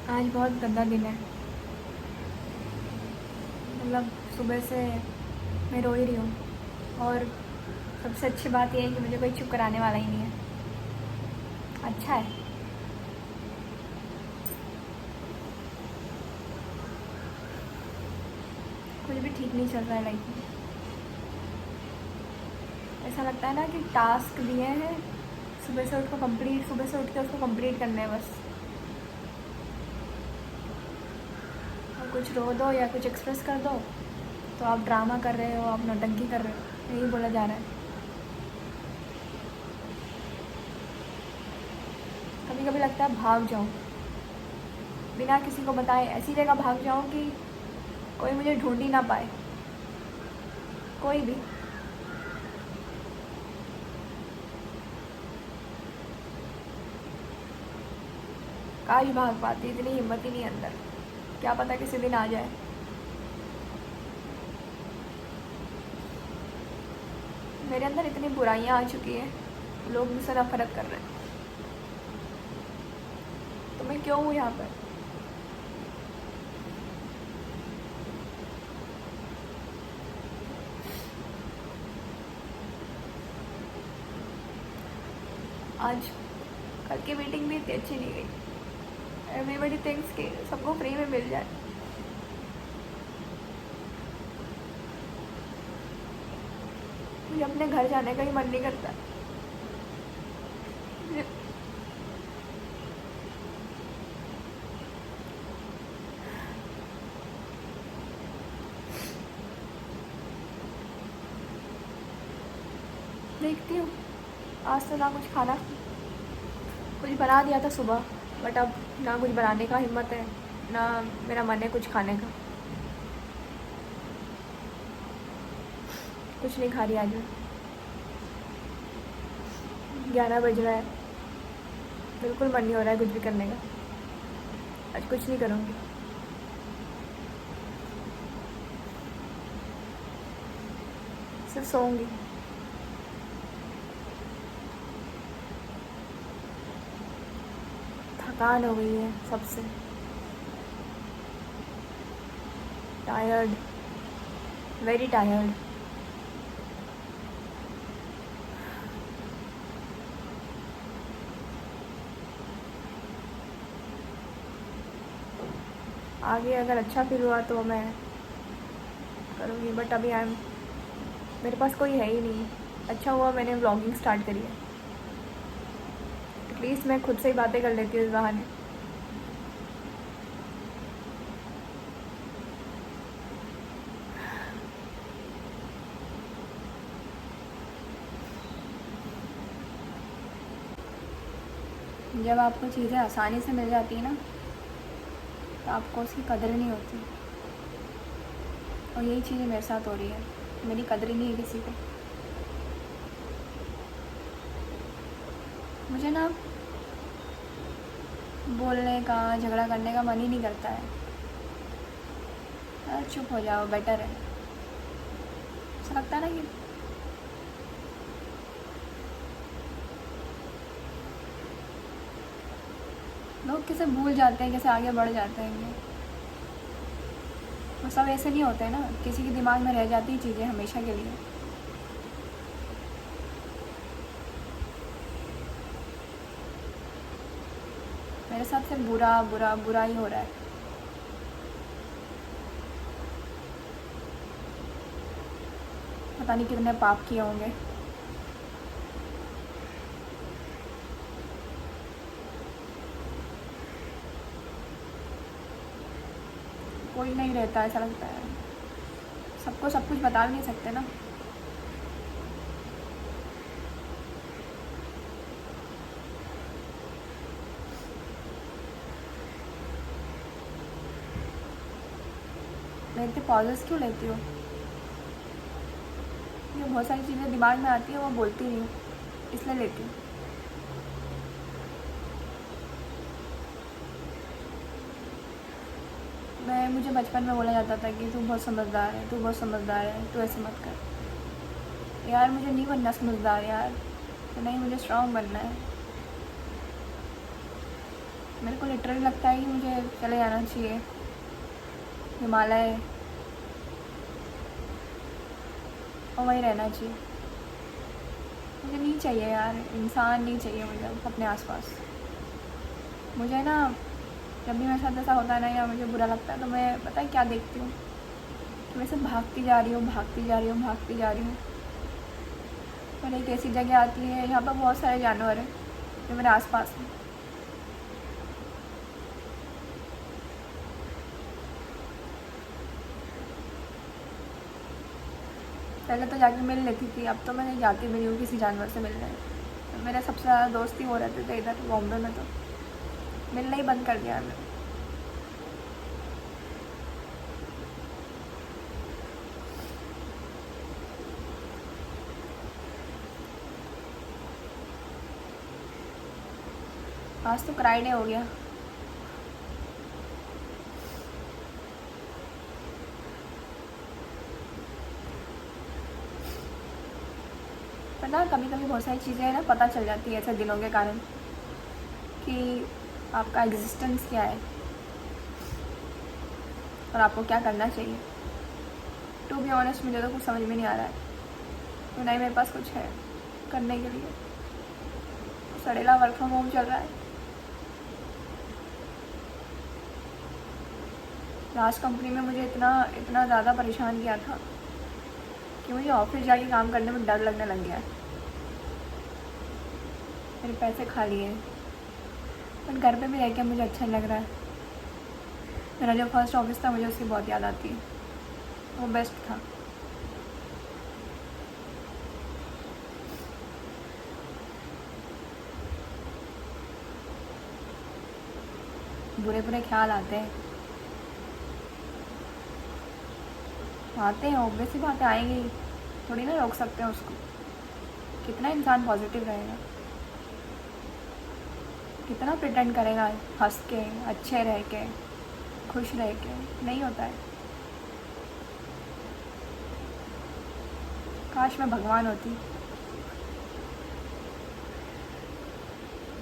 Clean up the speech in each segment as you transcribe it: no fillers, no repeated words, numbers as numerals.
आज बहुत गंदा दिन है। मतलब सुबह से मैं रो ही रही हूँ और सबसे अच्छी बात यह है कि मुझे कोई चुप कराने वाला ही नहीं है। अच्छा है। कुछ भी ठीक नहीं चल रहा है लाइफ में। ऐसा लगता है ना कि टास्क दिए हैं, सुबह से उठ के उसको कंप्लीट करना है बस। और कुछ रो दो या कुछ एक्सप्रेस कर दो तो आप ड्रामा कर रहे हो, आप नौटंकी कर रहे हो, यही बोला जा रहा है। कभी कभी लगता है भाग जाऊँ, बिना किसी को बताए ऐसी जगह भाग जाऊँ कि कोई मुझे ढूंढ ही ना पाए, कोई भी। काश भाग पाती, इतनी हिम्मत ही नहीं अंदर। क्या पता किसी दिन आ जाए। मेरे अंदर इतनी बुराइयां आ चुकी हैं, लोग मुझसे नफरत कर रहे हैं, तो मैं क्यों हूँ यहाँ पर। आज कल की मीटिंग भी इतनी अच्छी नहीं गई। एवरीबडी थिंक्स कि सबको फ्री में मिल जाए। मुझे अपने घर जाने का ही मन नहीं करता। मुझे देखती हूँ, आज तो ना कुछ खाना, कुछ बना दिया था सुबह, बट अब ना कुछ बनाने का हिम्मत है, ना मेरा मन है कुछ खाने का। कुछ नहीं खा रही आज मैं। 11 बज रहा है, बिल्कुल मन नहीं हो रहा है कुछ भी करने का। आज कुछ नहीं करूँगी। सिर्फ सोऊंगी। थकान हो गई है सबसे। Tired, very tired. आगे अगर अच्छा फील हुआ तो मैं करूँगी, बट अभी मेरे पास कोई है ही नहीं। अच्छा हुआ मैंने व्लॉगिंग स्टार्ट करी है, एटलीस्ट मैं खुद से ही बातें कर लेती हूँ इस बहाने। जब आपको चीज़ें आसानी से मिल जाती है ना, तो आपको उसकी कदर नहीं होती। और यही चीज़ें मेरे साथ हो रही है, मेरी कदर ही नहीं है किसी को। मुझे ना बोलने का, झगड़ा करने का मन ही नहीं करता है। चुप हो जाओ, बेटर है। ऐसा लगता है ना कि लोग कैसे भूल जाते हैं, कैसे आगे बढ़ जाते हैं। वो सब ऐसे नहीं होते हैं ना, किसी के दिमाग में रह जाती चीज़ें हमेशा के लिए। मेरे साथ सिर्फ बुरा बुरा बुरा ही हो रहा है। पता नहीं कितने पाप किए होंगे। कोई नहीं रहता, ऐसा लगता है। सबको सब कुछ बता भी नहीं सकते ना। मैं इतने पॉजेस क्यों लेती हूँ? ये बहुत सारी चीज़ें दिमाग में आती है, वो बोलती नहीं हूँ, इसलिए लेती हूँ। मुझे बचपन में बोला जाता था कि तू बहुत समझदार है, तू बहुत समझदार है, तू ऐसे मत कर। यार मुझे नहीं बनना समझदार यार, तो नहीं, मुझे स्ट्रांग बनना है। मेरे को लिटरली लगता है कि मुझे चले जाना चाहिए हिमालय और वहीं रहना चाहिए। मुझे नहीं चाहिए यार, इंसान नहीं चाहिए मुझे अपने आसपास। मुझे ना जब भी मेरे साथ ऐसा होता है ना या मुझे बुरा लगता है तो मैं पता है क्या देखती हूँ कि मैं सिर्फ भागती जा रही हूँ, भागती जा रही हूँ, भागती जा रही हूँ। और एक ऐसी जगह आती है यहाँ पर बहुत सारे जानवर हैं जो मेरे आसपास हैं। पहले तो जाके मिल लेती थी, अब तो मैं नहीं जाती भी नहीं हूँ किसी जानवर से मिलने। तो मेरे सबसे ज़्यादा दोस्त ही वो रहते थे इधर बॉम्बे में, तो मिलना ही बंद कर दिया मैंने। आज तो क्राई डे हो गया। पर ना कभी कभी बहुत सारी चीज़ें ना पता चल जाती है ऐसे दिनों के कारण कि आपका एग्जिस्टेंस क्या है और आपको क्या करना चाहिए। टू बी ऑनेस्ट मुझे तो कुछ समझ में नहीं आ रहा है, तो नहीं मेरे पास कुछ है करने के लिए। सड़ेला वर्क फ्रॉम होम चल रहा है। लास्ट कंपनी में मुझे इतना ज़्यादा परेशान किया था कि मुझे ऑफिस जाके काम करने में डर लगने लग गया है। मेरे पैसे खा लिए, पर घर पे भी रह के मुझे अच्छा लग रहा है। मेरा जो फर्स्ट ऑफिस था मुझे उसकी बहुत याद आती है, वो बेस्ट था। बुरे बुरे ख्याल आते हैं ऑब्वियसली बातें आएंगी, थोड़ी ना रोक सकते हैं उसको। कितना इंसान पॉजिटिव रहेगा, कितना प्रिटेंड करेगा हंस के, अच्छे रह के, खुश रह के। नहीं होता है। काश मैं भगवान होती।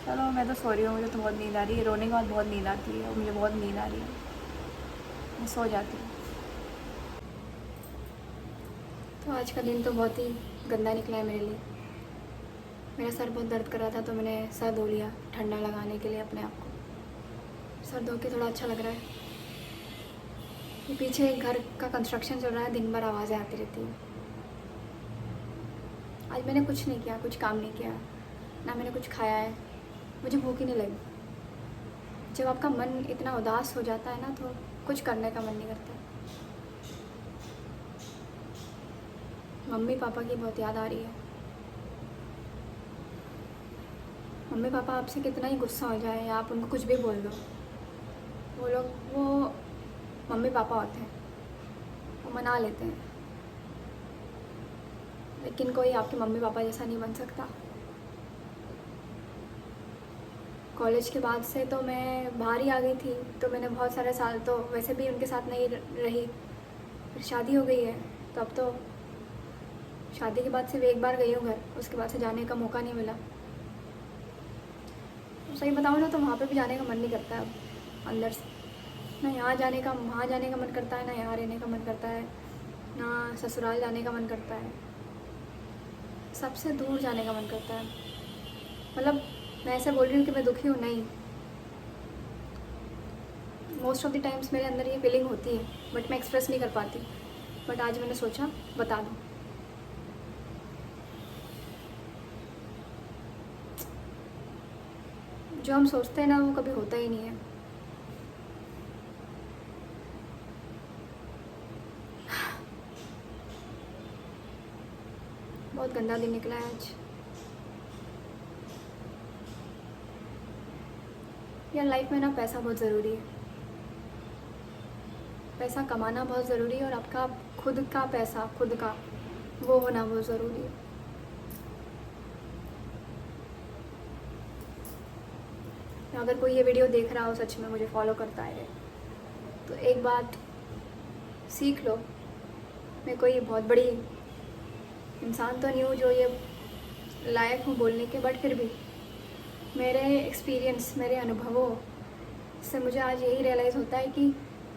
चलो मैं तो सो रही हूँ, मुझे तो बहुत नींद आ रही है। रोने के बाद बहुत नींद आती है और मुझे बहुत नींद आ रही है, मैं सो जाती हूँ। तो आज का दिन तो बहुत ही गंदा निकला है मेरे लिए। मेरा सर बहुत दर्द कर रहा था तो मैंने सर धो लिया ठंडा लगाने के लिए अपने आप को। सर धो के थोड़ा अच्छा लग रहा है। ये पीछे घर का कंस्ट्रक्शन चल रहा है, दिन भर आवाज़ें आती रहती हैं। आज मैंने कुछ नहीं किया, कुछ काम नहीं किया, ना मैंने कुछ खाया है, मुझे भूख ही नहीं लगी। जब आपका मन इतना उदास हो जाता है ना तो कुछ करने का मन नहीं करता। मम्मी पापा की बहुत याद आ रही है। मम्मी पापा आपसे कितना ही गुस्सा हो जाए या आप उनको कुछ भी बोल दो, वो मम्मी पापा होते हैं, वो मना लेते हैं। लेकिन कोई आपके मम्मी पापा जैसा नहीं बन सकता। कॉलेज के बाद से तो मैं बाहर ही आ गई थी, तो मैंने बहुत सारे साल तो वैसे भी उनके साथ नहीं रही। फिर शादी हो गई है, तो अब तो शादी के बाद सिर्फ एक बार गई हूँ घर, उसके बाद से जाने का मौका नहीं मिला। तो सही बताऊँ ना तो वहाँ पे भी जाने का मन नहीं करता अब अंदर से। ना यहाँ जाने का वहाँ जाने का मन करता है, ना यहाँ रहने का मन करता है, ना ससुराल जाने का मन करता है। सबसे दूर जाने का मन करता है। मतलब मैं ऐसे बोल रही हूँ कि मैं दुखी हूँ, नहीं। मोस्ट ऑफ द टाइम्स मेरे अंदर ये फीलिंग होती है बट मैं एक्सप्रेस नहीं कर पाती। बट आज मैंने सोचा बता दूँ। जो हम सोचते हैं ना वो कभी होता ही नहीं है। बहुत गंदा दिन निकला है आज। यार लाइफ में ना पैसा बहुत ज़रूरी है। पैसा कमाना बहुत ज़रूरी है और आपका खुद का पैसा, खुद का वो होना बहुत ज़रूरी है। अगर कोई ये वीडियो देख रहा हो, सच में मुझे फॉलो करता है, तो एक बात सीख लो। मैं कोई बहुत बड़ी इंसान तो नहीं हूँ जो ये लायक हूँ बोलने के, बट फिर भी मेरे एक्सपीरियंस, मेरे अनुभवों उससे मुझे आज यही रियलाइज़ होता है कि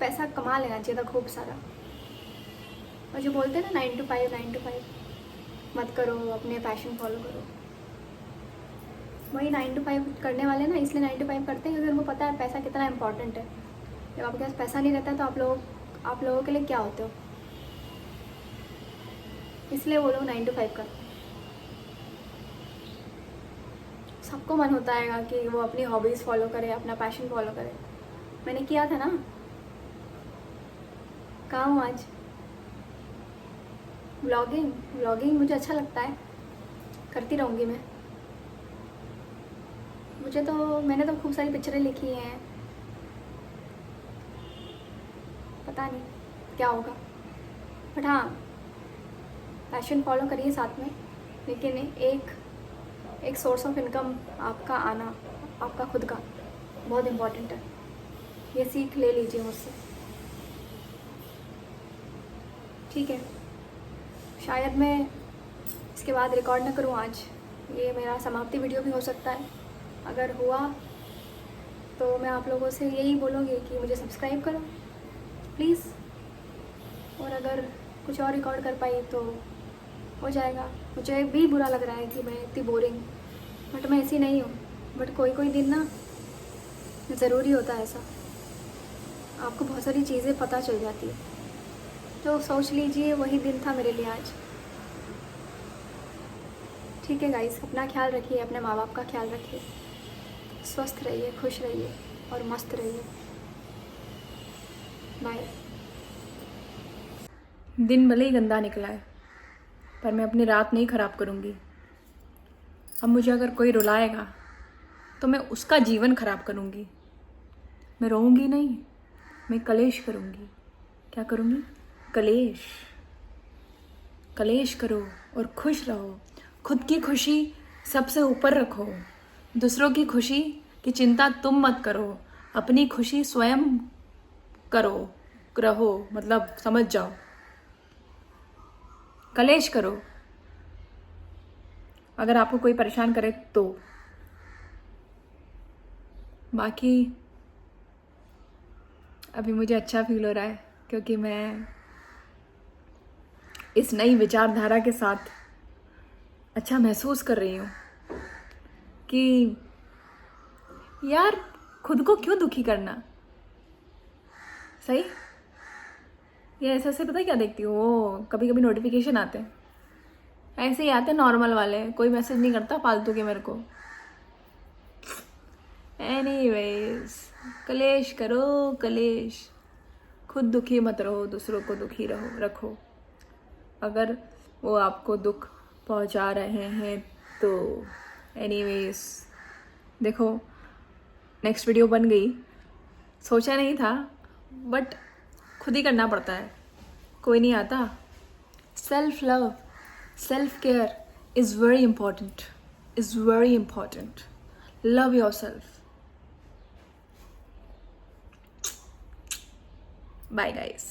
पैसा कमा लेना चाहिए था खूब सारा। और जो बोलते हैं ना 9 to 5 9 to 5 मत करो, अपने पैशन फॉलो करो, वही 9 to 5 करने वाले ना इसलिए 9 to 5 करते हैं क्योंकि उनको पता है पैसा कितना इंपॉर्टेंट है। जब आपके पास पैसा नहीं रहता है तो आप लोगों के लिए क्या होते हो, इसलिए वो लोग 9 to 5 करते हैं। सबको मन होता है कि वो अपनी हॉबीज़ फॉलो करे, अपना पैशन फॉलो करे। मैंने किया था ना, कहाँ हूँ आज। व्लॉगिंग मुझे अच्छा लगता है, करती रहूँगी मैं। मैंने तो खूब सारी पिक्चरें लिखी हैं, पता नहीं क्या होगा, बट हाँ पैशन फॉलो करिए साथ में, लेकिन एक सोर्स ऑफ इनकम आपका आना, आपका खुद का, बहुत इम्पोर्टेंट है। ये सीख ले लीजिए मुझसे, ठीक है। शायद मैं इसके बाद रिकॉर्ड ना करूँ आज, ये मेरा समाप्ति वीडियो भी हो सकता है। अगर हुआ तो मैं आप लोगों से यही बोलूँगी कि मुझे सब्सक्राइब करो प्लीज़, और अगर कुछ और रिकॉर्ड कर पाई तो हो जाएगा। मुझे भी बुरा लग रहा है कि मैं इतनी बोरिंग, बट मैं ऐसी नहीं हूँ। बट कोई दिन ना ज़रूरी होता है ऐसा, आपको बहुत सारी चीज़ें पता चल जाती है। तो सोच लीजिए वही दिन था मेरे लिए आज, ठीक है गाइस। अपना ख्याल रखिए, अपने माँ बाप का ख्याल रखिए, स्वस्थ रहिए, खुश रहिए और मस्त रहिए। बाय। दिन भले ही गंदा निकला है, पर मैं अपनी रात नहीं ख़राब करूँगी। अब मुझे अगर कोई रुलाएगा तो मैं उसका जीवन ख़राब करूँगी। मैं रोऊंगी नहीं, मैं कलेश करूँगी। क्या करूँगी? कलेश करो और खुश रहो। खुद की खुशी सबसे ऊपर रखो, दूसरों की खुशी की चिंता तुम मत करो, अपनी खुशी स्वयं रहो, मतलब समझ जाओ। कलेश करो अगर आपको कोई परेशान करे तो। बाकी अभी मुझे अच्छा फील हो रहा है क्योंकि मैं इस नई विचारधारा के साथ अच्छा महसूस कर रही हूँ कि यार खुद को क्यों दुखी करना। सही, ये ऐसे पता है क्या देखती हूँ, वो कभी कभी नोटिफिकेशन आते हैं, ऐसे ही आते हैं नॉर्मल वाले, कोई मैसेज नहीं करता फालतू के मेरे को। एनीवेज, कलेश करो, खुद दुखी मत रहो, दूसरों को दुखी रखो। अगर वो आपको दुख पहुंचा रहे हैं तो एनीवेज देखो, नेक्स्ट वीडियो बन गई, सोचा नहीं था बट खुद ही करना पड़ता है, कोई नहीं आता। Self love, self care is very important. Love yourself. Bye guys.